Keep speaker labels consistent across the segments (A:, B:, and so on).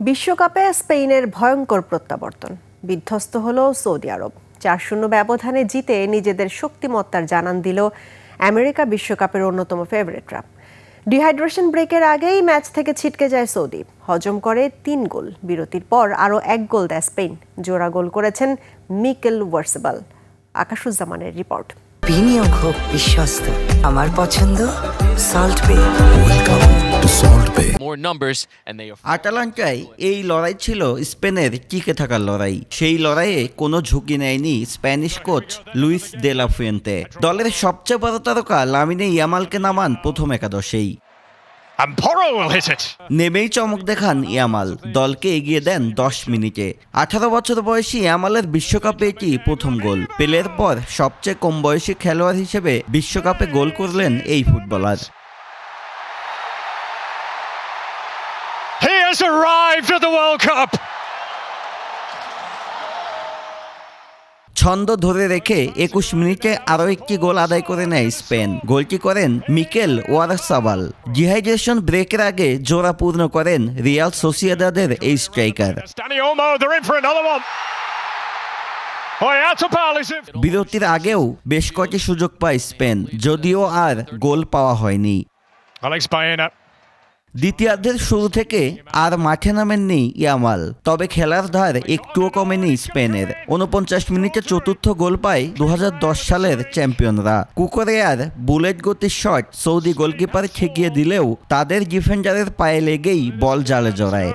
A: বিশ্বকাপে স্পেনের ভয়ঙ্কর প্রত্যাবর্তন, বিধ্বস্ত হল সৌদি আরব। ৪-০ ব্যবধানে জিতে নিজেদের শক্তিমত্তার জানান দিল আমেরিকা বিশ্বকাপের অন্যতম ফেভারিটরা। ডিহাইড্রেশন ব্রেকের আগেই ম্যাচ থেকে ছিটকে যায় সৌদি, হজম করে ৩ গোল। বিরতির পর আরও ১ গোল দেয় স্পেন। জোড়া গোল করেছেন মিকেল ওয়ারসেবাল। আকাশুজ্জামানের রিপোর্ট।
B: বিনিয়োগ হোক বিশ্বস্ত, আমার পছন্দ সল্ট বে।
C: আটালান্টায় এই লড়াই ছিল স্পেনের টিকে থাকার লড়াই। সেই লড়াইয়ে কোনো ঝুঁকি নেয়নি Spanish coach Luis de la Fuente. দলের সবচেয়ে বড় তারকা লামিনে ইয়ামালকে নামান প্রথম একাদশেই। নেমেই চমক দেখান ইয়ামাল, দলকে এগিয়ে দেন ১০ মিনিটে। ১৮ বছর বয়সী ইয়ামালের বিশ্বকাপে এটি প্রথম গোল। পেলের পর সবচেয়ে কম বয়সী খেলোয়াড় হিসেবে বিশ্বকাপে গোল করলেন এই footballer.
D: He has arrived at the World Cup.
C: ছন্দ ধরে রেখে ২১ মিনিটে আরও একটি গোল আদায় করে নেয় স্পেন। গোলটি করেন মিকেল ওয়ারসাবাল। ডিহাইড্রেশন ব্রেকের আগে জোড়া পূর্ণ করেন রিয়াল সোসিয়েদাদের এই স্ট্রাইকার। বিরতির আগেও বেশ কয়েকটি সুযোগ পায় স্পেন, যদিও আর গোল পাওয়া হয়নি। দ্বিতীয়ার্ধের শুরু থেকে আর মাঠে নামেননি ইয়ামাল, তবে খেলার ধার একটুও কমেনি স্পেনের। ৪৯ মিনিটে চতুর্থ গোল পায় ২০১০ সালের চ্যাম্পিয়নরা। কুকরেয়ার বুলেট গতির শট সৌদি গোলকিপার ঠেকিয়ে দিলেও তাদের ডিফেন্ডারের পায়ে লেগেই বল জালে জড়ায়।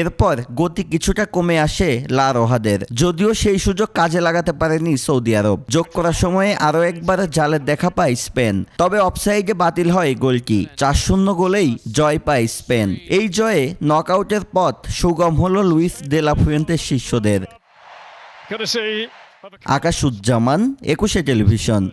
C: এরপর গতি কিছুটা কমে আসে লা রোহাদের, যদিও সেই সুযোগ কাজে লাগাতে পারেনি সৌদি আরব। যোগ করার সময়ে আরও একবার জালের দেখা পায় স্পেন, তবে অফসাইডে বাতিল হয় গোলটি। ৪-০ গোলেই জয় পায় স্পেন। এই জয়ে নকআউটের পথ সুগম হল লুইস দে লা ফুয়েন্তের শিষ্যদের। আকাশুজ্জামান, ২১ টেলিভিশন।